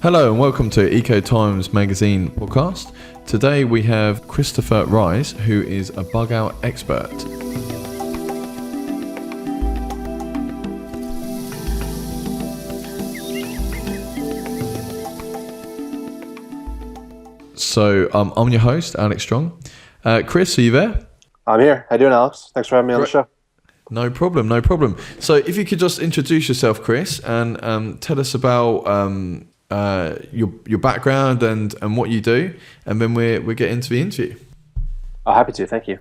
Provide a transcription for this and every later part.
Hello and welcome to ECOTIMES magazine podcast. Today we have Christopher Ruiz, who is a bug out expert. So I'm your host, Alex Strong. Chris, are you there? I'm here. How you doing, Alex? Thanks for having me on the show. No problem. So if you could just introduce yourself, Chris, and tell us about your background and what you do, and then we'll get into the interview. Happy to. Thank you.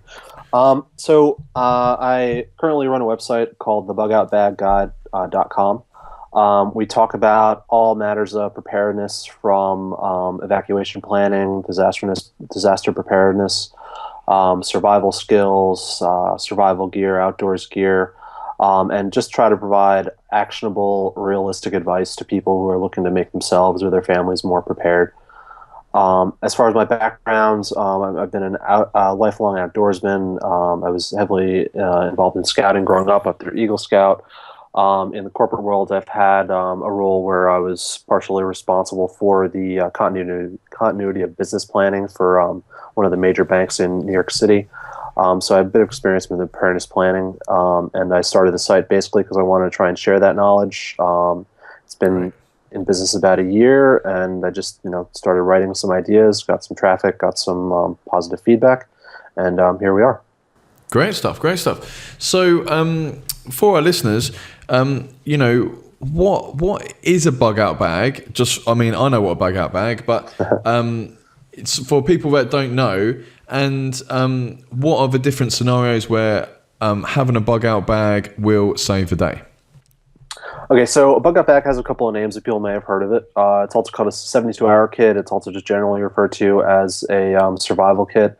I currently run a website called thebugOutBagGuide.com. We talk about all matters of preparedness from evacuation planning, disaster preparedness, survival skills, survival gear, outdoors gear, and just try to provide actionable, realistic advice to people who are looking to make themselves or their families more prepared. As far as my backgrounds, I've been a lifelong outdoorsman. I was heavily involved in scouting growing up through Eagle Scout. In the corporate world, I've had a role where I was partially responsible for the continuity of business planning for one of the major banks in New York City. So I have a bit of experience with preparedness planning, and I started the site basically because I wanted to try and share that knowledge. It's been in business about a year, and I just started writing some ideas, got some traffic, got some positive feedback, and here we are. Great stuff. So for our listeners, what is a bug out bag? I know what a bug out bag, but it's for people that don't know. And what are the different scenarios where having a bug out bag will save the day? Okay, so a bug out bag has a couple of names that people may have heard of it. It's also called a 72-hour kit. It's also just generally referred to as a survival kit.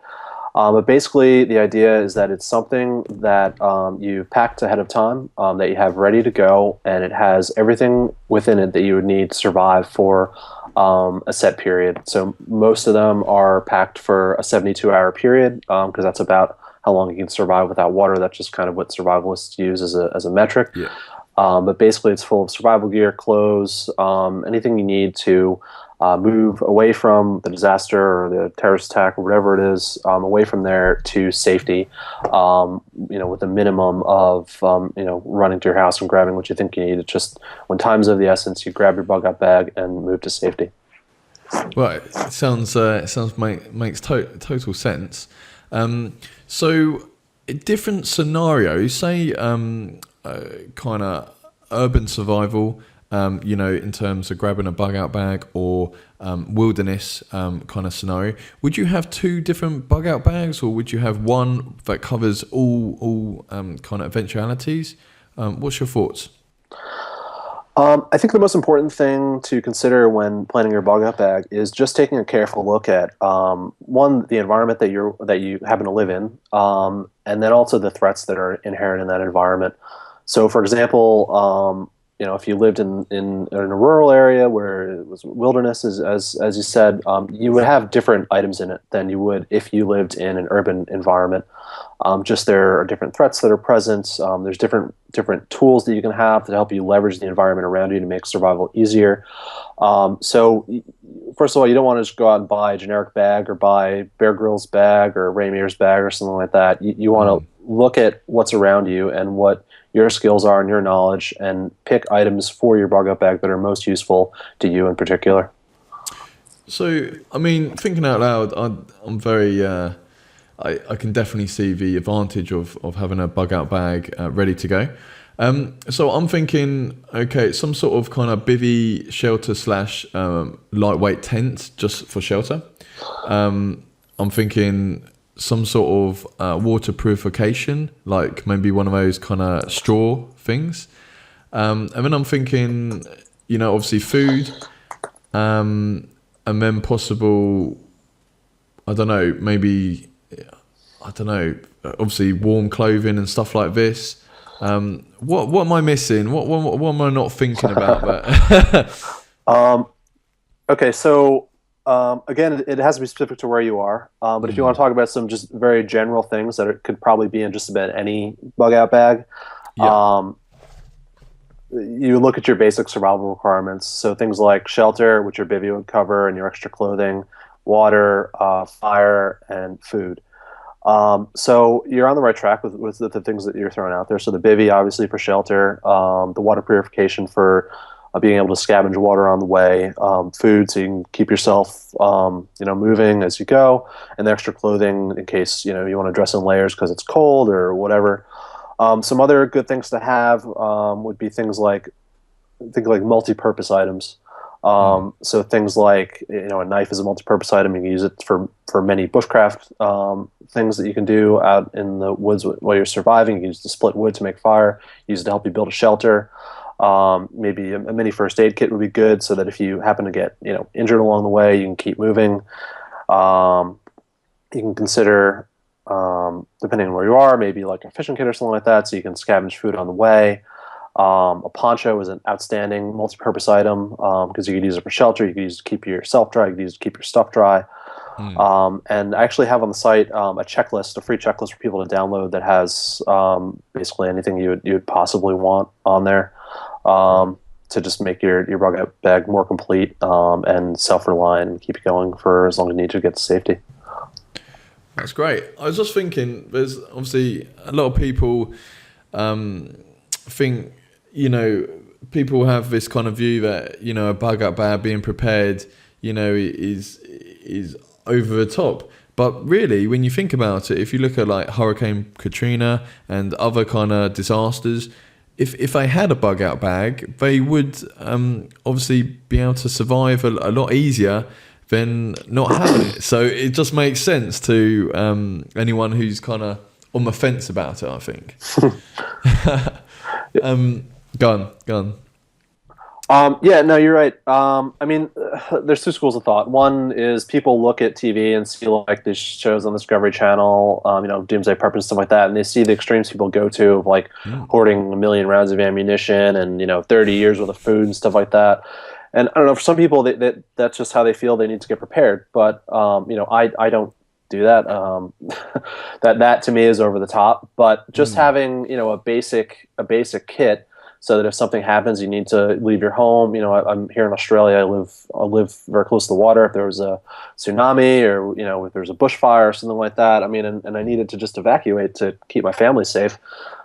But basically, the idea is that it's something that you've packed ahead of time, that you have ready to go, and it has everything within it that you would need to survive for a set period. So most of them are packed for a 72-hour period because that's about how long you can survive without water. That's just kind of what survivalists use as a metric. Yeah. But basically, it's full of survival gear, clothes, anything you need to move away from the disaster or the terrorist attack or whatever it is, away from there to safety, with a minimum of, running to your house and grabbing what you think you need. It's just when time's of the essence, you grab your bug out bag and move to safety. Well, it makes total sense. So different scenarios, say kind of urban survival, in terms of grabbing a bug out bag, or wilderness kind of scenario. Would you have two different bug out bags, or would you have one that covers all kind of eventualities? What's your thoughts? I think the most important thing to consider when planning your bug out bag is just taking a careful look at one, the environment that you happen to live in, and then also the threats that are inherent in that environment. So, for example, if you lived in a rural area where it was wilderness, as you said, you would have different items in it than you would if you lived in an urban environment. Just there are different threats that are present. There's different tools that you can have to help you leverage the environment around you to make survival easier. So, first of all, you don't want to just go out and buy a generic bag or buy Bear Grylls bag or Ray Mears bag or something like that. You want to look at what's around you and what your skills are and your knowledge, and pick items for your bug out bag that are most useful to you in particular. So, thinking out loud, I'm very, I can definitely see the advantage of having a bug out bag ready to go. So I'm thinking, okay, some sort of kind of bivvy shelter / lightweight tent just for shelter. I'm thinking some sort of water purification, like maybe one of those kind of straw things. And then I'm thinking, obviously food, and then possible, obviously warm clothing and stuff like this. What am I missing? What am I not thinking about? Okay, so again, it has to be specific to where you are. But if you want to talk about some just very general things that could probably be in just about any bug out bag, Yeah. you look at your basic survival requirements. So things like shelter, which your bivy would cover, and your extra clothing, water, fire, and food. So you're on the right track with the things that you're throwing out there. So the bivy, obviously, for shelter, the water purification for being able to scavenge water on the way, food so you can keep yourself, moving as you go, and the extra clothing in case you want to dress in layers because it's cold or whatever. Some other good things to have would be things like multi-purpose items. So things like a knife is a multi-purpose item. You can use it for many bushcraft things that you can do out in the woods while you're surviving. You can use it to split wood to make fire. Use it to help you build a shelter. Maybe a mini first aid kit would be good, so that if you happen to get injured along the way, you can keep moving. You can consider, depending on where you are, maybe like a fishing kit or something like that, so you can scavenge food on the way. A poncho is an outstanding multi-purpose item because you could use it for shelter, you could use it to keep yourself dry, you could use it to keep your stuff dry. And I actually have on the site a free checklist for people to download that has basically anything you'd possibly want on there to just make your bug out bag more complete and self-reliant and keep you going for as long as you need to get to safety. That's great. I was just thinking, there's obviously a lot of people think, people have this kind of view that, a bug out bag, being prepared, is over the top. But really, when you think about it, if you look at like Hurricane Katrina and other kind of disasters, if they had a bug out bag, they would obviously be able to survive a lot easier than not having it. So it just makes sense to anyone who's kind of on the fence about it, I think. Go on. Yeah, no, you're right. There's two schools of thought. One is people look at TV and see like these shows on the Discovery Channel, Doomsday Prep and stuff like that, and they see the extremes people go to of like hoarding 1 million rounds of ammunition and 30 years worth of food and stuff like that. And I don't know, for some people that's just how they feel they need to get prepared. But I don't do that. That to me is over the top. But just having a basic kit, so that if something happens, you need to leave your home. I'm here in Australia. I live very close to the water. If there was a tsunami or if there was a bushfire or something like that, and I needed to just evacuate to keep my family safe.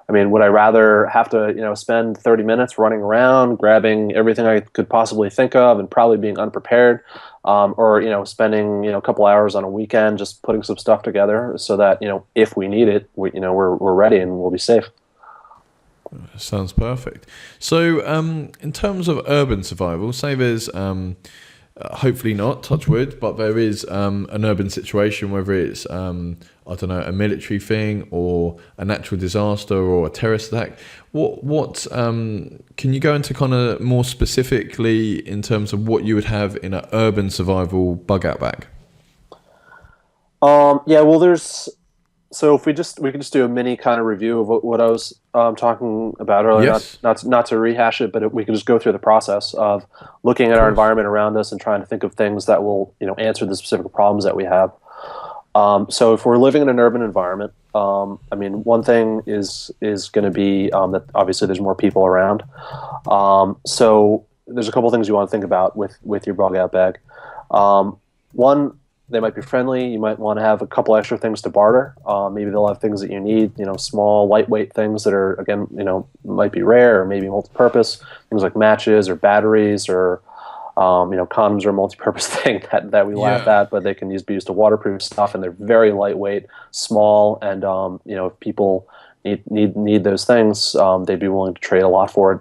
Would I rather have to spend 30 minutes running around, grabbing everything I could possibly think of, and probably being unprepared, or spending a couple hours on a weekend just putting some stuff together so that if we need it, we're ready and we'll be safe. Sounds perfect. So, in terms of urban survival, say there's, hopefully not, touch wood, but there is an urban situation, whether it's, a military thing or a natural disaster or a terrorist attack. What can you go into kind of more specifically in terms of what you would have in an urban survival bug out bag? Yeah, well, so if we could just do a mini kind of review of what I was talking about earlier, Yes. not to rehash it, but we could just go through the process of looking at our environment around us and trying to think of things that will answer the specific problems that we have. So if we're living in an urban environment, one thing is going to be that obviously there's more people around. So there's a couple things you want to think about with your bug out bag. One, they might be friendly. You might want to have a couple extra things to barter. Maybe they'll have things that you need, small, lightweight things that are, again, might be rare or maybe multi-purpose. Things like matches or batteries or, condoms are a multi-purpose thing that we laugh at, but they can be used to waterproof stuff, and they're very lightweight, small, and, if people need those things, they'd be willing to trade a lot for it.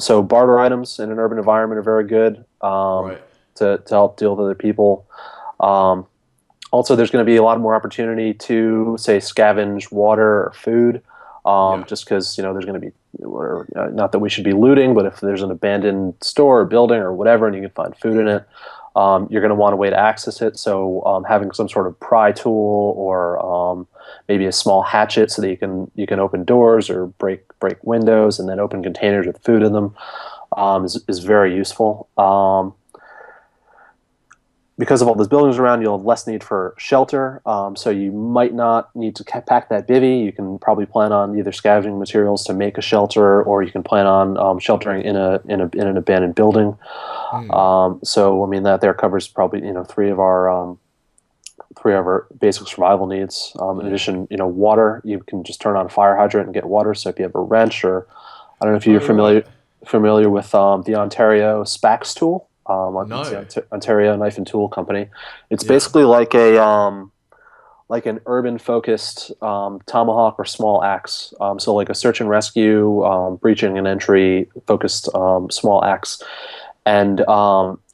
So barter items in an urban environment are very good to help deal with other people. Also, there's going to be a lot more opportunity to, say, scavenge water or food, just because there's going to be, not that we should be looting, but if there's an abandoned store or building or whatever, and you can find food in it, you're going to want a way to access it. So having some sort of pry tool or maybe a small hatchet so that you can open doors or break windows and then open containers with food in them is very useful. because of all those buildings around, you'll have less need for shelter. So you might not need to pack that bivvy. You can probably plan on either scavenging materials to make a shelter, or you can plan on sheltering in an abandoned building. So I mean that there covers probably three of our basic survival needs. In addition, water. You can just turn on a fire hydrant and get water. So if you have a wrench, or I don't know if you're familiar with the Ontario SPAX tool. It's the Ontario Knife and Tool Company. It's basically like like an urban focused tomahawk or small axe. So like a search and rescue, breaching and entry focused small axe, and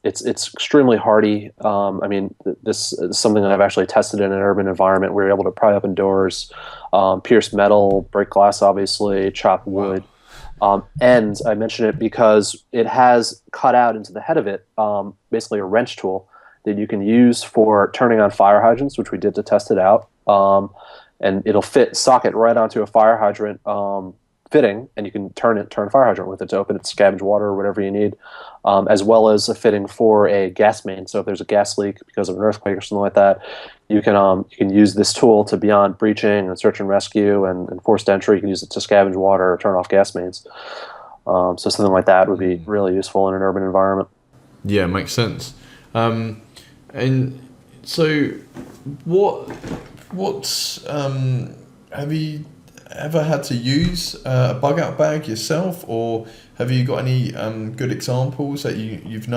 it's extremely hardy. I mean, this is something that I've actually tested in an urban environment. We're able to pry open doors, pierce metal, break glass, obviously, chop wood. Wow. And I mention it because it has cut out into the head of it basically a wrench tool that you can use for turning on fire hydrants, which we did to test it out. And it'll socket right onto a fire hydrant fitting, and you can turn a fire hydrant with it to open it, scavenge water or whatever you need, as well as a fitting for a gas main. So if there's a gas leak because of an earthquake or something like that, you can use this tool to, beyond breaching and search and rescue and forced entry, you can use it to scavenge water or turn off gas mains. So something like that would be really useful in an urban environment. Yeah, makes sense. And so what's have you ever had to use a bug out bag yourself, or have you got any good examples that you've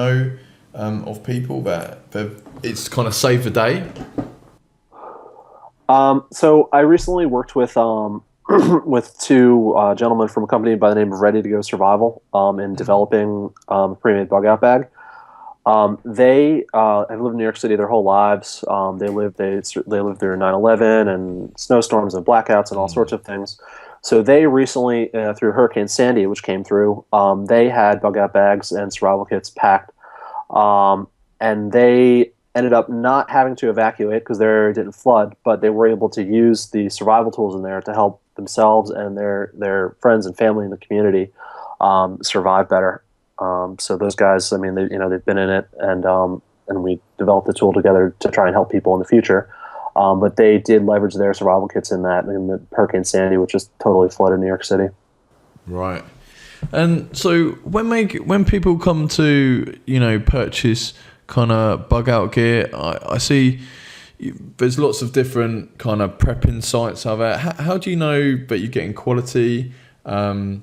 of people that it's kind of saved the day? So I recently worked with with two gentlemen from a company by the name of Ready to Go Survival in developing a pre-made bug out bag. They have lived in New York City their whole lives. They lived through 9/11 and snowstorms and blackouts and all sorts of things. So they recently, through Hurricane Sandy, which came through, they had bug out bags and survival kits packed, and they ended up not having to evacuate because their area didn't flood, but they were able to use the survival tools in there to help themselves and their friends and family in the community survive better. So those guys, I mean, they've been in it, and we developed the tool together to try and help people in the future. But they did leverage their survival kits in the Hurricane Sandy, which just totally flooded New York City. Right. And so when people come to purchase kind of bug out gear, I see there's lots of different kind of prepping sites out there. How do you know that you're getting quality? Is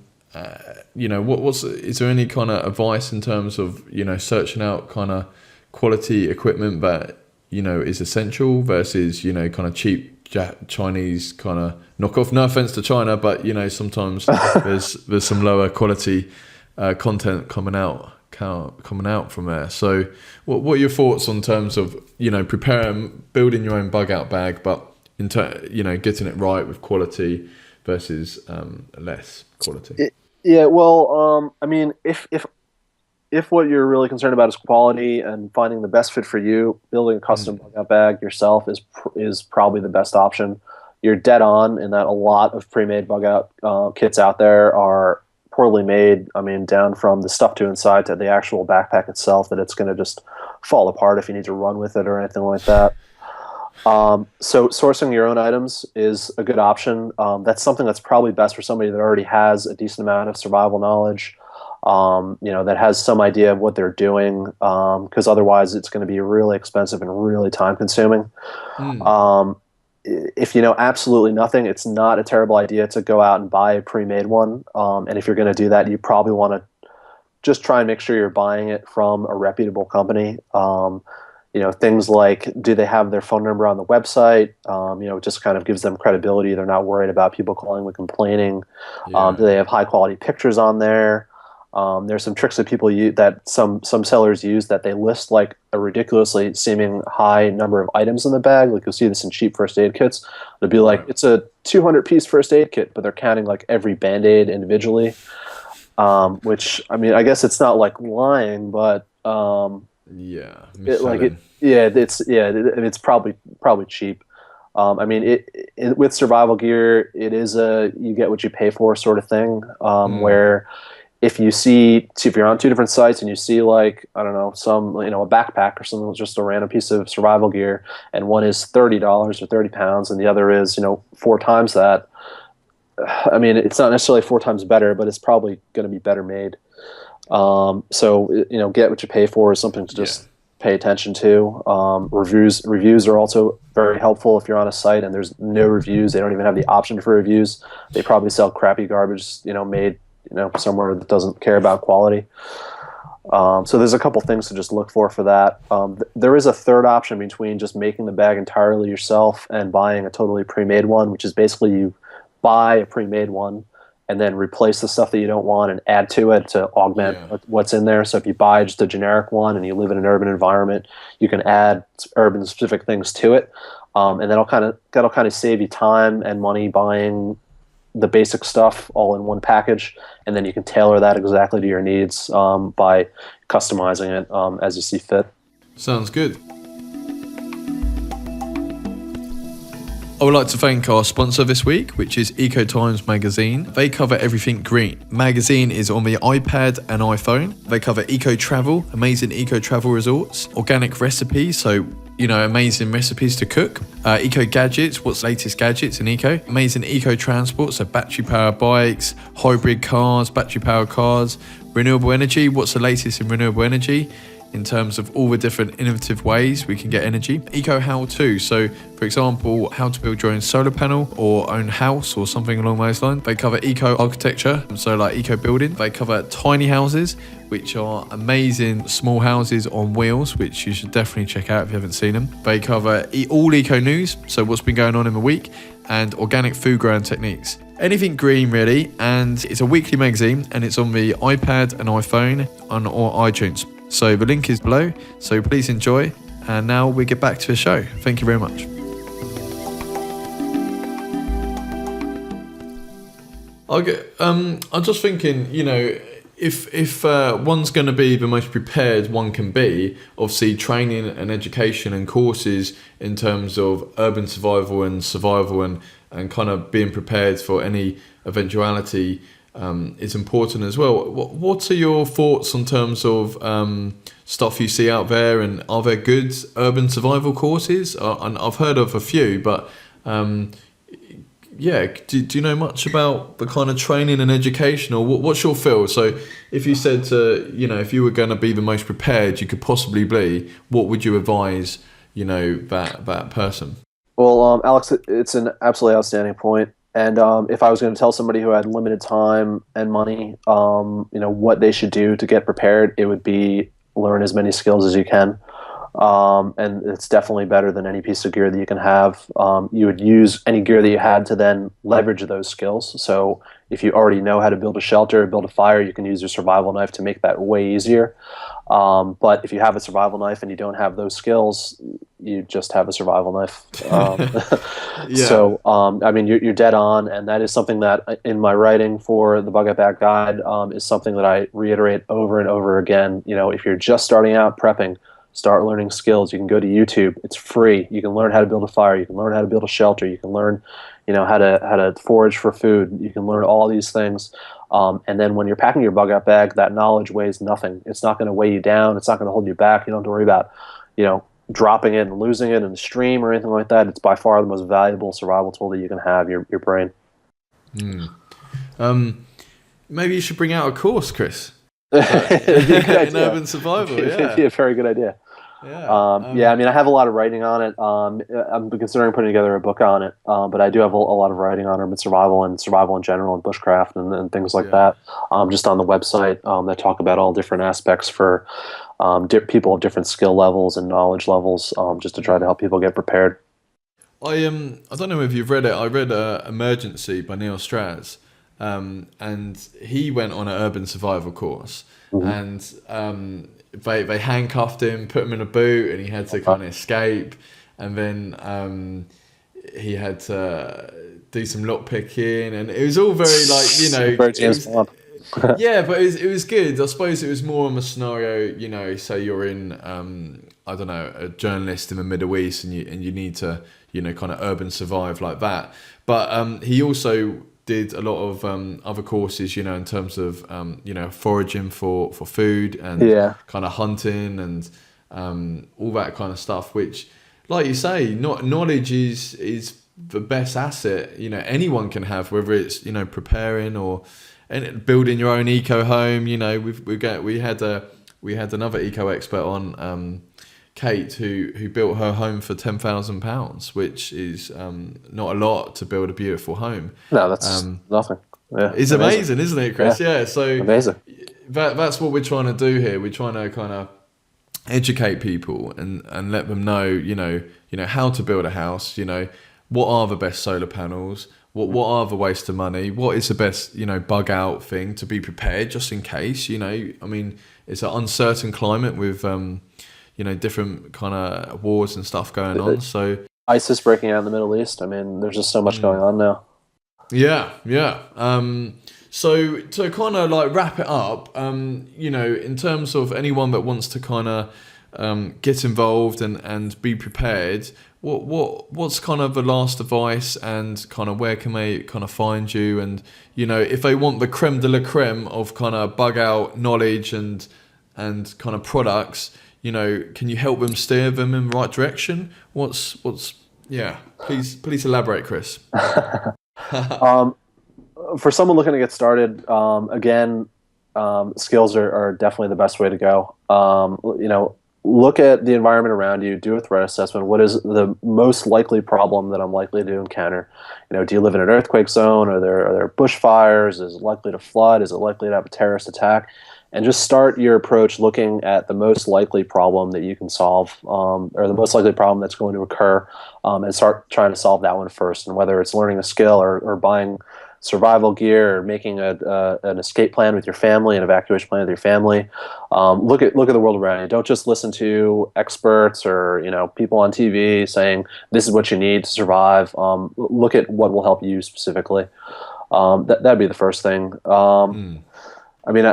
there any kind of advice in terms of searching out kind of quality equipment that is essential versus kind of cheap Chinese kind of knockoff? No offense to China, but sometimes there's some lower quality content coming out from there. So what are your thoughts on terms of building your own bug out bag, but getting it right with quality versus less quality? Yeah, well, I mean, if what you're really concerned about is quality and finding the best fit for you, building a custom bug out bag yourself is probably the best option. You're dead on in that a lot of pre-made bug out kits out there are poorly made. I mean, down from the stuff to inside to the actual backpack itself, that it's going to just fall apart if you need to run with it or anything like that. So sourcing your own items is a good option. That's something that's probably best for somebody that already has a decent amount of survival knowledge, that has some idea of what they're doing, because otherwise it's going to be really expensive and really time consuming. If you know absolutely nothing, it's not a terrible idea to go out and buy a pre-made one. And if you're going to do that, you probably want to just try and make sure you're buying it from a reputable company. Things like, do they have their phone number on the website? It just kind of gives them credibility. They're not worried about people calling and complaining. Yeah. Do they have high quality pictures on there? There's some tricks that people use, that some sellers use, that they list like a ridiculously seeming high number of items in the bag. Like you'll see this in cheap first aid kits. It'll be like, it's a 200-piece first aid kit, but they're counting like every Band-Aid individually. Which, I mean, I guess it's not like lying, but it's probably cheap. I mean, with survival gear, it is you get what you pay for sort of thing, where if you see, if you're on two different sites and you see like, I don't know, some, a backpack or something, just a random piece of survival gear, and one is $30 or 30 pounds and the other is, four times that, I mean, it's not necessarily four times better, but it's probably going to be better made. So, get what you pay for is something to just pay attention to. Reviews are also very helpful if you're on a site and there's no reviews. They don't even have the option for reviews. They probably sell crappy garbage, made, somewhere that doesn't care about quality. So there's a couple things to just look for that. There is a third option between just making the bag entirely yourself and buying a totally pre-made one, which is basically you buy a pre-made one and then replace the stuff that you don't want and add to it to augment what's in there. So if you buy just a generic one and you live in an urban environment, you can add urban specific things to it. And that'll kind of save you time and money buying the basic stuff all in one package, and then you can tailor that exactly to your needs by customizing it as you see fit. Sounds good. I would like to thank our sponsor this week, which is ECOTIMES magazine. They cover everything green. Magazine is on the iPad and iPhone. They cover eco travel, amazing eco travel resorts, organic recipes, so amazing recipes to cook, eco gadgets, what's the latest gadgets in eco, amazing eco transport, so battery powered bikes, hybrid cars, battery powered cars, renewable energy, what's the latest in renewable energy in terms of all the different innovative ways we can get energy. Eco how-to, so for example, how to build your own solar panel or own house or something along those lines. They cover eco architecture, so like eco building. They cover tiny houses, which are amazing small houses on wheels, which you should definitely check out if you haven't seen them. They cover all eco news, so what's been going on in the week, and organic food growing techniques. Anything green really, and it's a weekly magazine and it's on the iPad and iPhone or iTunes. So the link is below, so please enjoy. And now we get back to the show. Thank you very much. I'm just thinking, if one's going to be the most prepared one can be, obviously training and education and courses in terms of urban survival and kind of being prepared for any eventuality is important as well. What are your thoughts in terms of stuff you see out there, and are there good urban survival courses? And I've heard of a few, but do you know much about the kind of training and education, or what's your feel? So if you said if you were going to be the most prepared you could possibly be, what would you advise that person? Well, Alex, it's an absolutely outstanding point. And if I was going to tell somebody who had limited time and money, what they should do to get prepared, it would be learn as many skills as you can. And it's definitely better than any piece of gear that you can have. You would use any gear that you had to then leverage those skills. So if you already know how to build a shelter, build a fire, you can use your survival knife to make that way easier. But if you have a survival knife and you don't have those skills, you just have a survival knife. So, I mean, you're dead on, and that is something that in my writing for the Bug Out Bag Guide is something that I reiterate over and over again. If you're just starting out prepping, start learning skills. You can go to YouTube. It's free. You can learn how to build a fire. You can learn how to build a shelter. You can learn, how to forage for food. You can learn all these things. And then when you're packing your bug out bag, that knowledge weighs nothing. It's not going to weigh you down. It's not going to hold you back. You don't have to worry about, dropping it and losing it in the stream or anything like that. It's by far the most valuable survival tool that you can have, your brain. Maybe you should bring out a course, Chris. In urban survival, yeah, very good idea. I mean, I have a lot of writing on it. I'm considering putting together a book on it, but I do have a lot of writing on urban survival and survival in general and bushcraft and things like that. Just on the website that talk about all different aspects for people of different skill levels and knowledge levels, just to try to help people get prepared. I don't know if you've read it. I read Emergency by Neil Strauss. And he went on an urban survival course, and they handcuffed him, put him in a boot, and he had to kind of escape. And then he had to do some lock picking, and it was all very very James Bond. Yeah, but it was good. I suppose it was more of a scenario. Say you're in I don't know, a journalist in the Middle East, and you need to kind of urban survive like that. But he also did a lot of other courses, in terms of foraging for food and Yeah. kind of hunting and all that kind of stuff. Which, like you say, knowledge is the best asset anyone can have, whether it's preparing or building your own eco home. We had another eco expert on. Kate, who built her home for £10,000, which is not a lot to build a beautiful home. No, that's nothing. Yeah, it's amazing, isn't it, Chris? Yeah. So amazing. That's what we're trying to do here. We're trying to kind of educate people and let them know, how to build a house. What are the best solar panels? What are the waste of money? What is the best, bug out thing to be prepared just in case? It's an uncertain climate with different kind of wars and stuff going on. So ISIS breaking out in the Middle East. I mean, there's just so much going on now. Yeah. So to kind of like wrap it up, in terms of anyone that wants to kind of get involved and be prepared, what's kind of the last advice, and kind of where can they kind of find you? And if they want the creme de la creme of kind of bug out knowledge and kind of products, can you help them steer them in the right direction? Please elaborate, Chris. For someone looking to get started, again, skills are definitely the best way to go. Look at the environment around you, do a threat assessment. What is the most likely problem that I'm likely to encounter? Do you live in an earthquake zone? Are there bushfires? Is it likely to flood? Is it likely to have a terrorist attack? And just start your approach looking at the most likely problem that you can solve, or the most likely problem that's going to occur, and start trying to solve that one first. And whether it's learning a skill or buying survival gear or making an escape plan with your family, an evacuation plan with your family, look at the world around you. Don't just listen to experts or people on TV saying this is what you need to survive. Look at what will help you specifically. That'd be the first thing. I mean,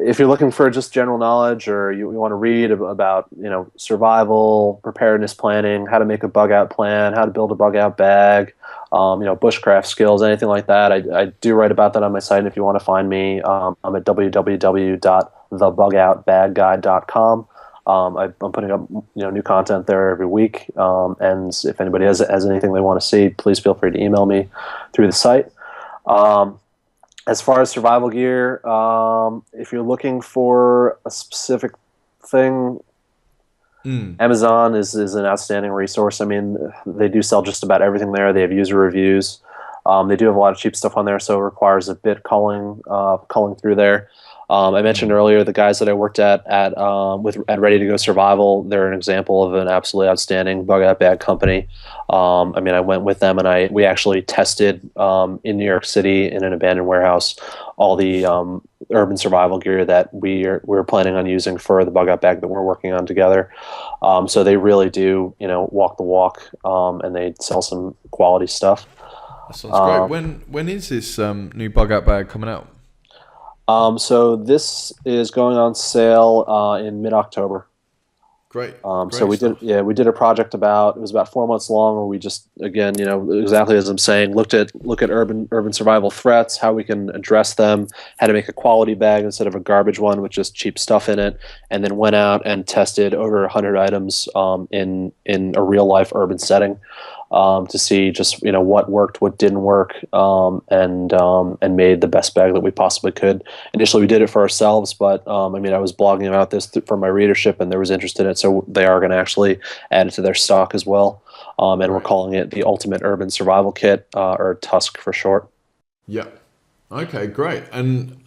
if you're looking for just general knowledge, or you want to read about, survival, preparedness planning, how to make a bug out plan, how to build a bug out bag, bushcraft skills, anything like that, I do write about that on my site. And if you want to find me, I'm at www.thebugoutbagguide.com. I'm putting up new content there every week. And if anybody has anything they want to see, please feel free to email me through the site. As far as survival gear, if you're looking for a specific thing, Amazon is an outstanding resource. I mean, they do sell just about everything there. They have user reviews. They do have a lot of cheap stuff on there, so it requires a bit culling through there. I mentioned earlier the guys that I worked at Ready to Go Survival. They're an example of an absolutely outstanding bug out bag company. I went with them and we actually tested in New York City in an abandoned warehouse all the urban survival gear that we're planning on using for the bug out bag that we're working on together. So they really do walk the walk, and they sell some quality stuff. That sounds great. When is this new bug out bag coming out? So this is going on sale in mid-October. Great. So we did a project it was about 4 months long, where we just, again, exactly as I'm saying, look at urban survival threats, how we can address them, how to make a quality bag instead of a garbage one with just cheap stuff in it, and then went out and tested over 100 items in a real life urban setting. To see just what worked, what didn't work, and made the best bag that we possibly could. Initially, we did it for ourselves, but I was blogging about this for my readership, and there was interest in it, so they are going to actually add it to their stock as well. And we're calling it the Ultimate Urban Survival Kit, or TUSK for short. Yeah. Okay, great. And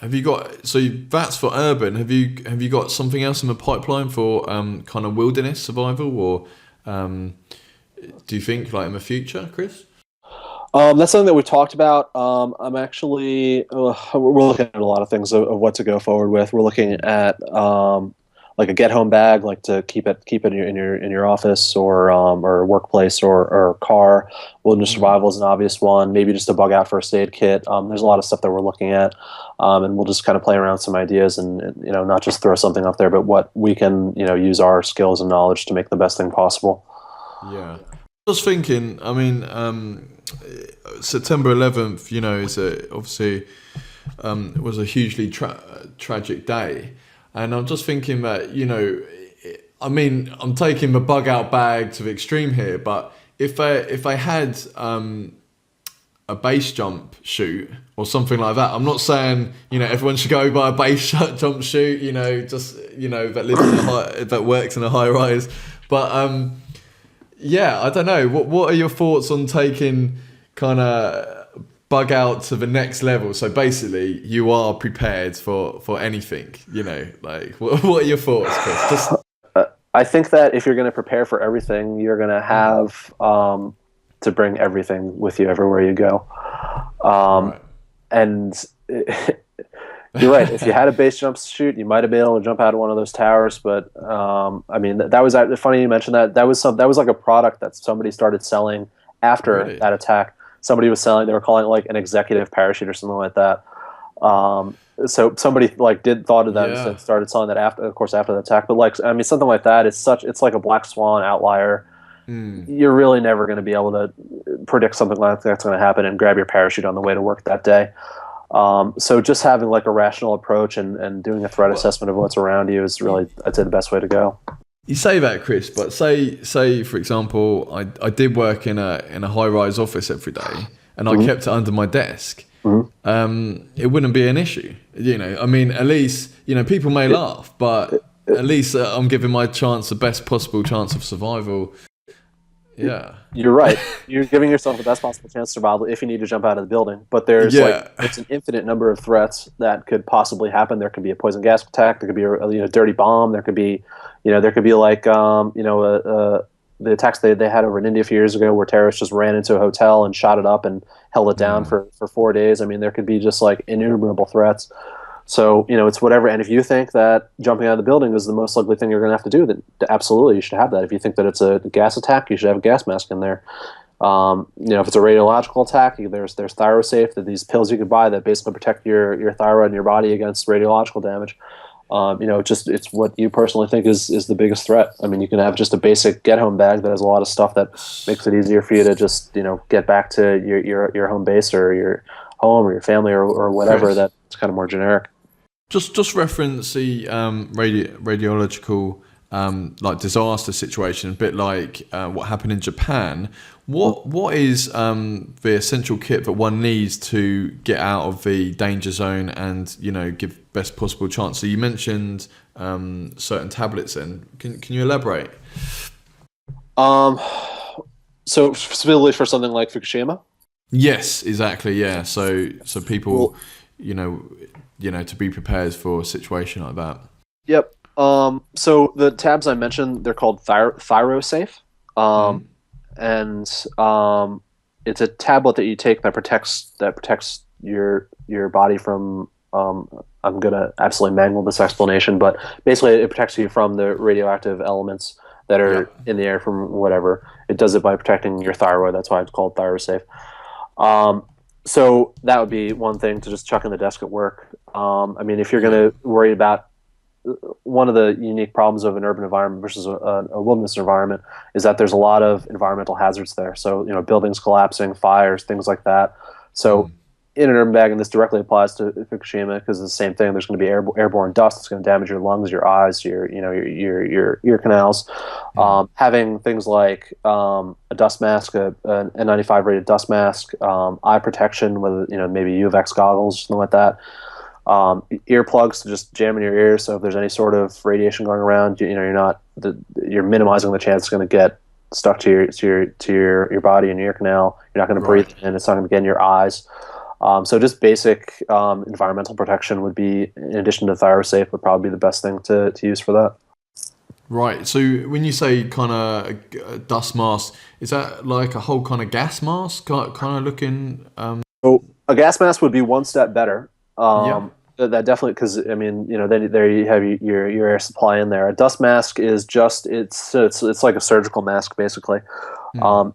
have you got? So that's for urban. Have you got something else in the pipeline for kind of wilderness survival, or? Do you think, like, in the future, Chris? That's something that we've talked about. I'm actually we're looking at a lot of things of what to go forward with. We're looking at like a get home bag, like to keep it in your office or workplace or car. Wilderness survival is an obvious one. Maybe just a bug out first aid kit. There's a lot of stuff that we're looking at, and we'll just kind of play around with some ideas and not just throw something up there, but what we can use our skills and knowledge to make the best thing possible. Yeah. I was thinking, September 11th, you know, is obviously it was a hugely tragic day, and I'm just thinking that, you know, I mean, I'm taking the bug out bag to the extreme here, but if I had a base jump chute or something like that, I'm not saying, you know, everyone should go buy a base jump chute, you know, just, you know, that lives in that works in a high rise, but yeah, I don't know. What are your thoughts on taking kind of bug out to the next level? So basically, you are prepared for anything. You know, like what are your thoughts, Chris? Just I think that if you're going to prepare for everything, you're going to have to bring everything with you everywhere you go. right. And you're right. If you had a base jump chute, you might have been able to jump out of one of those towers. But I mean, that was funny you mentioned that. That was like a product that somebody started selling after Really? that attack. Somebody was selling. They were calling it like an executive parachute or something like that. So somebody like thought of that and started selling that after the attack. But like, I mean, something like that. It's like a black swan outlier. You're really never going to be able to predict something like that's going to happen and grab your parachute on the way to work that day. So just having like a rational approach and doing a threat assessment of what's around you is really, I'd say, the best way to go. You say that, Chris, but say for example, I did work in a high rise office every day, and I kept it under my desk. It wouldn't be an issue, you know. I mean, at least, you know, people may laugh, but at least I'm giving my chance the best possible chance of survival. Yeah, you're right. You're giving yourself the best possible chance of survival if you need to jump out of the building. But there's it's an infinite number of threats that could possibly happen. There could be a poison gas attack. There could be a dirty bomb. There could be, like the attacks they had over in India a few years ago, where terrorists just ran into a hotel and shot it up and held it down for 4 days. I mean, there could be just like innumerable threats. So, you know, it's whatever. And if you think that jumping out of the building is the most likely thing you're going to have to do, then absolutely you should have that. If you think that it's a gas attack, you should have a gas mask in there. You know, if it's a radiological attack, there's ThyroSafe, that these pills you can buy that basically protect your thyroid and your body against radiological damage. You know, it's what you personally think is the biggest threat. I mean, you can have just a basic get-home bag that has a lot of stuff that makes it easier for you to just, you know, get back to your home base or your home or your family or whatever. Chris, That's kind of more generic. Just reference the radiological like disaster situation, a bit like what happened in Japan. What is the essential kit that one needs to get out of the danger zone and, you know, give best possible chance? So you mentioned certain tablets. Then can you elaborate? So specifically for something like Fukushima. Yes, exactly. Yeah. So people, you know, to be prepared for a situation like that. Yep. So the tabs I mentioned, they're called ThyroSafe. And it's a tablet that you take that protects your body from I'm gonna absolutely mangle this explanation, but basically it protects you from the radioactive elements that are in the air from whatever. It does it by protecting your thyroid. That's why it's called ThyroSafe. So that would be one thing to just chuck in the desk at work. I mean, if you're going to worry about one of the unique problems of an urban environment versus a wilderness environment is that there's a lot of environmental hazards there. So, you know, buildings collapsing, fires, things like that. So in an urban bag, and this directly applies to Fukushima because it's the same thing. There's going to be airborne dust that's going to damage your lungs, your eyes, your ear canals. Having things like a dust mask, an N95 rated dust mask, eye protection, whether, you know, maybe UVX goggles, something like that. Earplugs to just jam in your ears, so if there's any sort of radiation going around, you're minimizing the chance it's going to get stuck to your body and your ear canal. You're not going to breathe in. It's not going to get in your eyes. So just basic environmental protection would be, in addition to ThyroSafe, would probably be the best thing to use for that. Right. So when you say kind of a dust mask, is that like a whole kind of gas mask, kind of looking? So a gas mask would be one step better. That definitely, because I mean, you know, then there you have your air supply in there. A dust mask is just it's like a surgical mask basically, and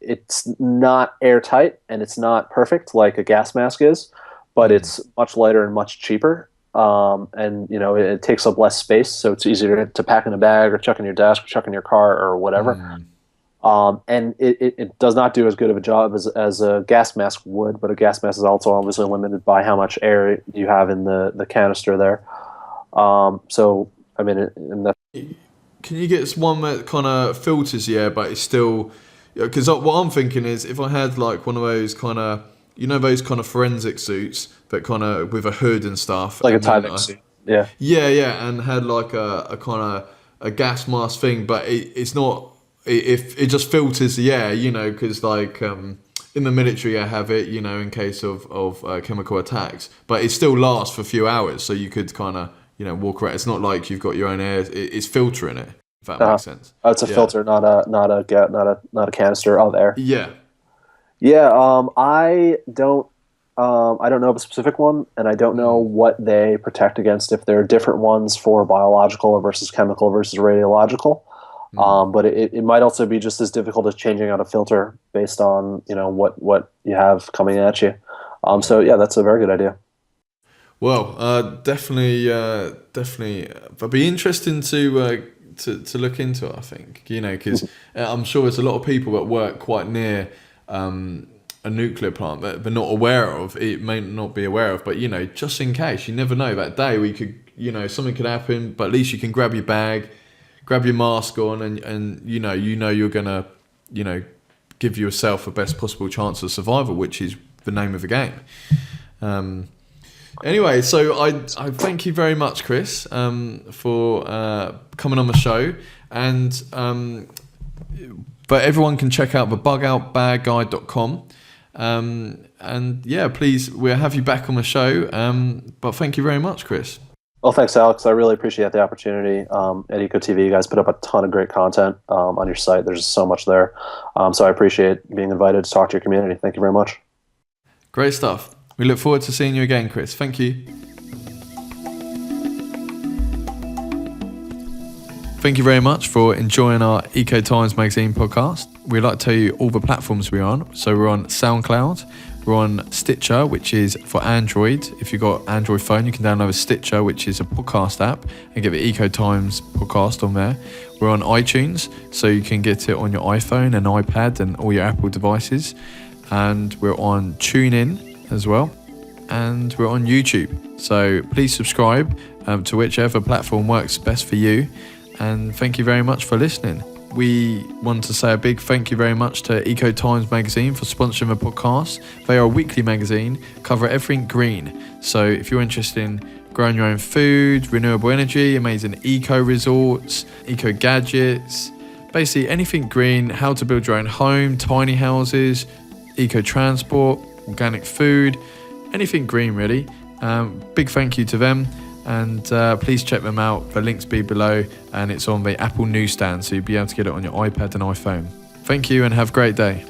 it's not airtight and it's not perfect like a gas mask is, but it's much lighter and much cheaper. And you know, it takes up less space, so it's easier to pack in a bag or chuck in your desk or chuck in your car or whatever. And it does not do as good of a job as a gas mask would, but a gas mask is also obviously limited by how much air you have in the canister there. So, I mean, and that, Can you get one that kind of filters the air, but it's still... Because what I'm thinking is, if I had like one of those kind of, those kind of forensic suits that kind of with a hood and stuff, like a and then Tyvek suit. Yeah. yeah, and had like a kind of a gas mask thing, but it's not. It just filters the air, because like in the military I have it, in case of chemical attacks, but it still lasts for a few hours, so you could kind of walk around. It's not like you've got your own air; it's filtering it. If that makes sense. Oh, it's a filter, not a canister of air. Yeah. Yeah. I don't know of a specific one, and I don't know what they protect against, if there are different ones for biological versus chemical versus radiological. But it might also be just as difficult as changing out a filter based on what you have coming at you. So yeah, that's a very good idea. Well, definitely. It'd be interesting to look into it, I think, because I'm sure there's a lot of people that work quite near a nuclear plant that they're not aware of. It may not be aware of, but just in case, you never know. That day we could, something could happen, but at least you can grab your bag, grab your mask on, and you're gonna, give yourself the best possible chance of survival, which is the name of the game. Anyway, so I thank you very much, Chris, for coming on the show, and but everyone can check out the bugoutbagguide.com, and yeah, please, we'll have you back on the show. But thank you very much, Chris. Well, thanks, Alex. I really appreciate the opportunity. At ECOTV, you guys put up a ton of great content on your site. There's so much there, so I appreciate being invited to talk to your community. Thank you very much. Great stuff. We look forward to seeing you again, Chris. Thank you. Thank you very much for enjoying our ECOTIMES magazine podcast. We'd like to tell you all the platforms we're on. So we're on SoundCloud, we're on Stitcher, which is for Android. If you've got Android phone, you can download a Stitcher, which is a podcast app, and get the ECOTIMES podcast on there. We're on iTunes, so you can get it on your iPhone and iPad and all your Apple devices. And we're on TuneIn as well, and we're on YouTube, so please subscribe to whichever platform works best for you, and thank you very much for listening. We want to say a big thank you very much to ECOTIMES magazine for sponsoring the podcast. They are a weekly magazine, cover everything green, so if you're interested in growing your own food, renewable energy, amazing eco resorts, eco gadgets, basically anything green, how to build your own home, tiny houses, eco transport, organic food, anything green really. Big thank you to them, and please check them out. The links be below, and it's on the Apple newsstand, so you'll be able to get it on your iPad and iPhone. Thank you and have a great day.